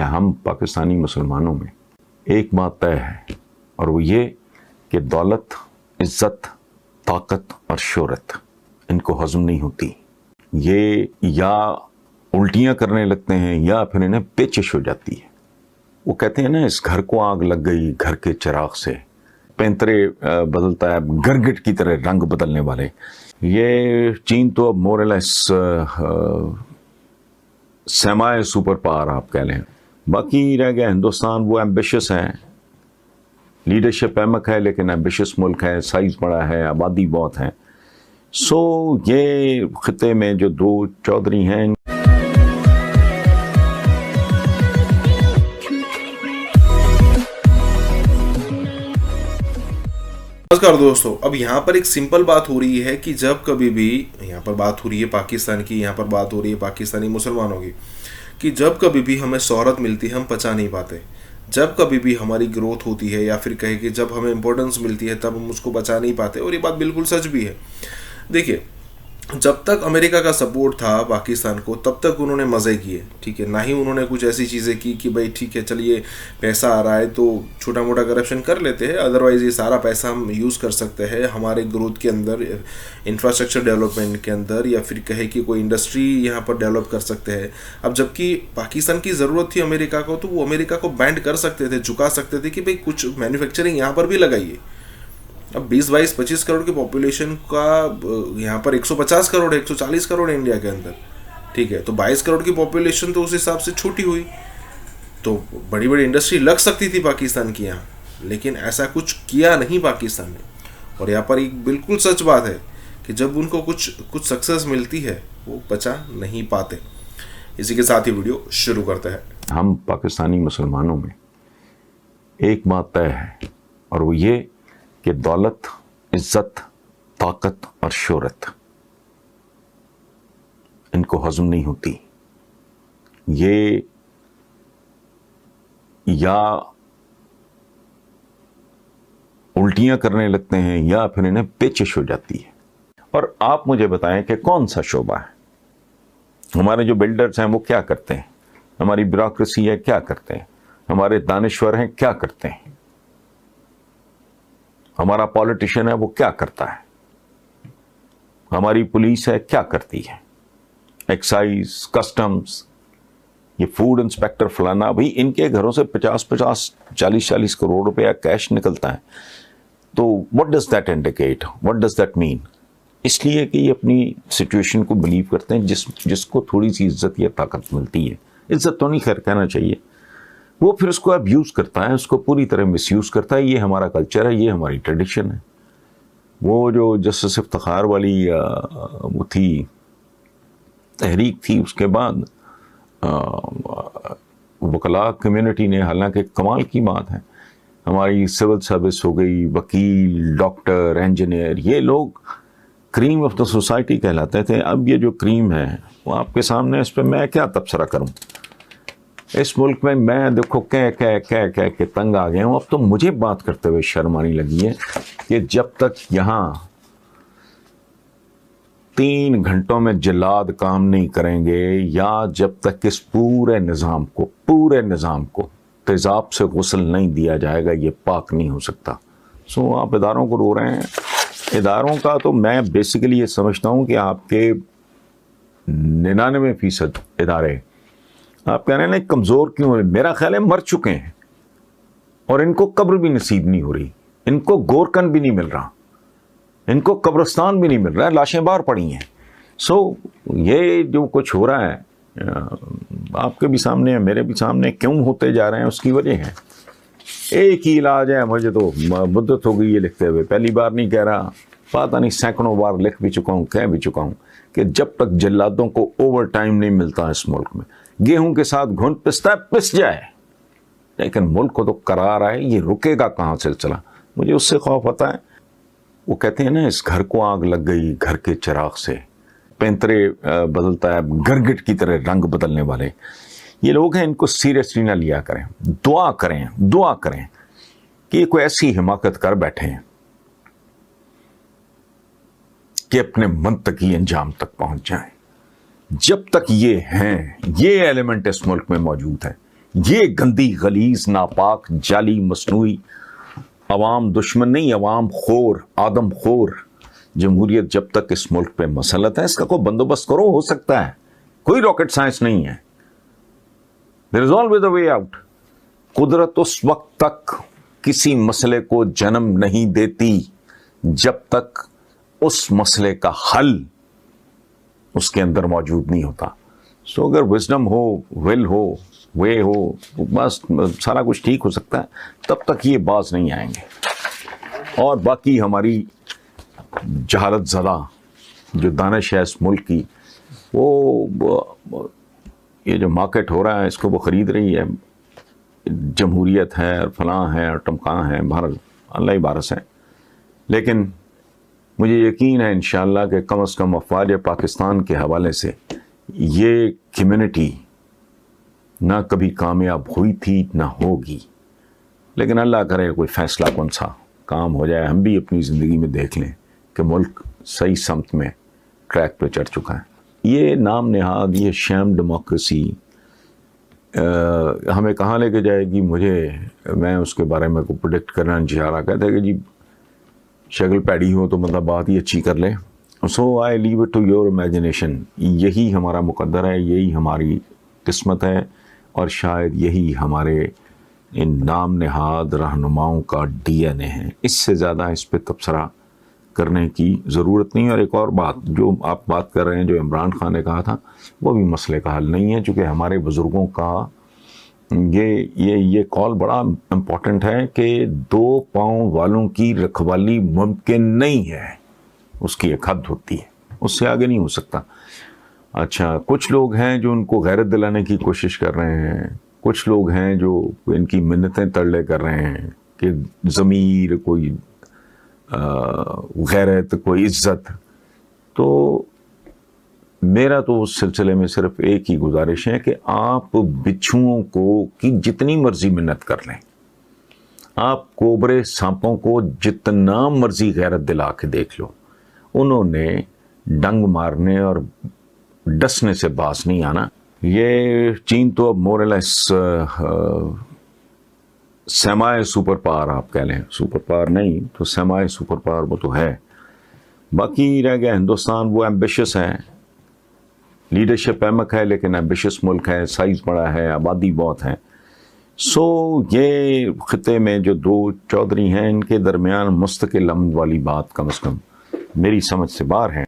کہ ہم پاکستانی مسلمانوں میں ایک بات طے ہے، اور وہ یہ کہ دولت، عزت، طاقت اور شہرت ان کو ہضم نہیں ہوتی. یہ یا الٹیاں کرنے لگتے ہیں یا پھر انہیں پیچش ہو جاتی ہے. وہ کہتے ہیں نا، اس گھر کو آگ لگ گئی گھر کے چراغ سے، پینترے بدلتا ہے گرگٹ کی طرح رنگ بدلنے والے. یہ چین تو اب مورلیس سیمائے سپر پاور آپ کہہ لیں. باقی رہ گیا ہندوستان، وہ ایمبیشس ہے، لیڈرشپ احمق ہے لیکن ایمبیشس ملک ہے، سائز بڑا ہے، آبادی بہت ہے. سو یہ خطے میں جو دو چودھری ہیں، نمسکار دوستو. اب یہاں پر ایک سمپل بات ہو رہی ہے کہ جب کبھی بھی یہاں پر بات ہو رہی ہے پاکستان کی، یہاں پر بات ہو رہی ہے پاکستانی مسلمانوں کی، کہ جب کبھی بھی ہمیں شہرت ملتی ہے ہم پچا نہیں پاتے. جب کبھی بھی ہماری گروتھ ہوتی ہے یا پھر کہے کہ جب ہمیں امپورٹنس ملتی ہے تب ہم اس کو بچا نہیں پاتے. اور یہ بات بالکل سچ بھی ہے. دیکھیے، جب تک امریکہ کا سپورٹ تھا پاکستان کو تب تک انہوں نے مزے کیے، ٹھیک ہے، نہ ہی انہوں نے کچھ ایسی چیزیں کی کہ بھائی ٹھیک ہے چلیے پیسہ آ رہا ہے تو چھوٹا موٹا کرپشن کر لیتے ہیں، ادروائز یہ سارا پیسہ ہم یوز کر سکتے ہیں ہمارے گروتھ کے اندر، انفراسٹرکچر ڈیولپمنٹ کے اندر، یا پھر کہے کہ کوئی انڈسٹری یہاں پر ڈیولپ کر سکتے ہیں. اب جبکہ پاکستان کی ضرورت تھی امریکہ کو تو وہ امریکہ کو بینڈ کر سکتے تھے، جھکا سکتے تھے کہ بھائی کچھ مینوفیکچرنگ یہاں پر بھی لگائیے. اب 20-22-25 کروڑ کی پاپولیشن کا یہاں پر 150 کروڑ ہے، 140 کروڑ ہے انڈیا کے اندر، ٹھیک ہے، تو 22 کروڑ کی پاپولیشن تو اس حساب سے چھوٹی ہوئی، تو بڑی بڑی انڈسٹری لگ سکتی تھی پاکستان کی یہاں، لیکن ایسا کچھ کیا نہیں پاکستان نے. اور یہاں پر ایک بالکل سچ بات ہے کہ جب ان کو کچھ سکسیس ملتی ہے وہ بچا نہیں پاتے. اسی کے ساتھ ہی ویڈیو شروع کرتے ہیں. ہم پاکستانی مسلمانوں میں ایک بات طے ہے، اور وہ یہ کہ دولت، عزت، طاقت اور شہرت ان کو ہضم نہیں ہوتی. یہ یا الٹیاں کرنے لگتے ہیں یا پھر انہیں پیچش ہو جاتی ہے. اور آپ مجھے بتائیں کہ کون سا شعبہ ہے؟ ہمارے جو بلڈرز ہیں وہ کیا کرتے ہیں؟ ہماری بیوروکریسی ہے کیا کرتے ہیں؟ ہمارے دانشور ہیں کیا کرتے ہیں؟ ہمارا پولیٹیشین ہے وہ کیا کرتا ہے؟ ہماری پولیس ہے کیا کرتی ہے؟ ایکسائز، کسٹمز، یہ فوڈ انسپیکٹر فلانا، بھئی ان کے گھروں سے 40 کروڑ روپیہ کیش نکلتا ہے. تو what does that indicate? What does that mean? اس لیے کہ یہ اپنی سچویشن کو بلیو کرتے ہیں، جس کو تھوڑی سی عزت یا طاقت ملتی ہے، عزت تو نہیں خیر کہنا چاہیے، وہ پھر اس کو ابیوز کرتا ہے، اس کو پوری طرح مس یوز کرتا ہے. یہ ہمارا کلچر ہے، یہ ہماری ٹریڈیشن ہے. وہ جو جسٹس افتخار والی وہ تھی تحریک تھی، اس کے بعد وکلاء کمیونٹی نے، حالانکہ کمال کی بات ہے، ہماری سول سروس ہو گئی، وکیل، ڈاکٹر، انجینئر، یہ لوگ کریم آف دا سوسائٹی کہلاتے تھے. اب یہ جو کریم ہے وہ آپ کے سامنے، اس پہ میں کیا تبصرہ کروں؟ اس ملک میں دیکھو کہہ کے تنگ آ گیا ہوں. اب تو مجھے بات کرتے ہوئے شرم آنے لگی ہے کہ جب تک یہاں 3 گھنٹوں میں جلاد کام نہیں کریں گے، یا جب تک اس پورے نظام کو تیزاب سے غسل نہیں دیا جائے گا، یہ پاک نہیں ہو سکتا. سو آپ اداروں کو رو رہے ہیں. اداروں کا تو میں بیسیکلی یہ سمجھتا ہوں کہ آپ کے 99% ادارے، آپ کہہ رہے ہیں نا کمزور کیوں ہیں، میرا خیال ہے مر چکے ہیں، اور ان کو قبر بھی نصیب نہیں ہو رہی، ان کو گورکن بھی نہیں مل رہا، ان کو قبرستان بھی نہیں مل رہا، لاشیں باہر پڑی ہیں. سو یہ جو کچھ ہو رہا ہے آپ کے بھی سامنے ہے، میرے بھی سامنے، کیوں ہوتے جا رہے ہیں اس کی وجہ ہے. ایک ہی علاج ہے، مجھے تو مدت ہو گئی یہ لکھتے ہوئے، پہلی بار نہیں کہہ رہا، پتہ نہیں سینکڑوں بار لکھ بھی چکا ہوں، کہہ بھی چکا ہوں کہ جب تک جلادوں کو اوور ٹائم نہیں ملتا اس ملک میں، گیہوں کے ساتھ گھن پستا ہے پس جائے، لیکن ملک کو تو قرار آئے، یہ رکے گا کہاں سلسلہ. مجھے اس سے خوف ہوتا ہے. وہ کہتے ہیں نا، اس گھر کو آگ لگ گئی گھر کے چراغ سے، پینترے بدلتا ہے گرگٹ کی طرح رنگ بدلنے والے. یہ لوگ ہیں، ان کو سیریسلی نہ لیا کریں. دعا کریں کہ یہ کوئی ایسی حماقت کر بیٹھے ہیں کہ اپنے منطقی انجام تک پہنچ جائیں. جب تک یہ ہیں، یہ ایلیمنٹ اس ملک میں موجود ہے، یہ گندی غلیظ ناپاک جعلی مصنوعی عوام دشمن نہیں، عوام خور آدم خور جمہوریت جب تک اس ملک پہ مسلط ہے، اس کا کوئی بندوبست کرو، ہو سکتا ہے، کوئی راکٹ سائنس نہیں ہے. There is always a way out. قدرت اس وقت تک کسی مسئلے کو جنم نہیں دیتی جب تک اس مسئلے کا حل اس کے اندر موجود نہیں ہوتا. سو اگر وزڈم ہو، ول ہو، وے ہو، بس سارا کچھ ٹھیک ہو سکتا ہے، تب تک یہ باز نہیں آئیں گے. اور باقی ہماری جہالت زدہ جو دانش ہے اس ملک کی، وہ یہ جو مارکیٹ ہو رہا ہے اس کو وہ خرید رہی ہے، جمہوریت ہے اور فلاں ہے اور ٹمکاں ہے، بہرحال اللہ ہی بارس ہے. لیکن مجھے یقین ہے انشاءاللہ کہ کم از کم افواج پاکستان کے حوالے سے یہ کمیونٹی نہ کبھی کامیاب ہوئی تھی نہ ہوگی. لیکن اللہ کرے کوئی فیصلہ کون سا کام ہو جائے، ہم بھی اپنی زندگی میں دیکھ لیں کہ ملک صحیح سمت میں ٹریک پہ چڑھ چکا ہے. یہ نام نہاد، یہ شیم ڈیموکریسی ہمیں کہاں لے کے جائے گی، میں اس کے بارے میں کو پروڈکٹ کرنا نہیں چاہ رہا. کہتے ہیں کہ جی شکل پیڑی ہو تو مطلب بات ہی اچھی کر لے. So I leave it to your imagination. یہی ہمارا مقدر ہے، یہی ہماری قسمت ہے، اور شاید یہی ہمارے ان نام نہاد رہنماؤں کا ڈی این اے ہے. اس سے زیادہ اس پہ تبصرہ کرنے کی ضرورت نہیں. اور ایک اور بات جو آپ بات کر رہے ہیں، جو عمران خان نے کہا تھا، وہ بھی مسئلے کا حل نہیں ہے، چونکہ ہمارے بزرگوں کا یہ کال بڑا امپورٹنٹ ہے کہ 2 پاؤں والوں کی رکھوالی ممکن نہیں ہے. اس کی ایک حد ہوتی ہے، اس سے آگے نہیں ہو سکتا. اچھا، کچھ لوگ ہیں جو ان کو غیرت دلانے کی کوشش کر رہے ہیں، کچھ لوگ ہیں جو ان کی منتیں ترلے کر رہے ہیں کہ ضمیر، کوئی غیرت، کوئی عزت. تو میرا تو اس سلسلے میں صرف ایک ہی گزارش ہے کہ آپ بچھوؤں کو کی جتنی مرضی منت کر لیں، آپ کوبرے سانپوں کو جتنا مرضی غیرت دلا کے دیکھ لو، انہوں نے ڈنگ مارنے اور ڈسنے سے باز نہیں آنا. یہ چین تو اب مورلیس سیمائے سپر پاور آپ کہہ لیں، سپر پاور نہیں تو سیمائے سپر پاور وہ تو ہے. باقی رہ گیا ہندوستان، وہ ایمبیشس ہے، لیڈرشپ احمق ہے لیکن ایمبیشس ملک ہے، سائز بڑا ہے، آبادی بہت ہے. سو یہ خطے میں جو 2 چودھری ہیں، ان کے درمیان مستقل امن والی بات کم از کم میری سمجھ سے باہر ہے.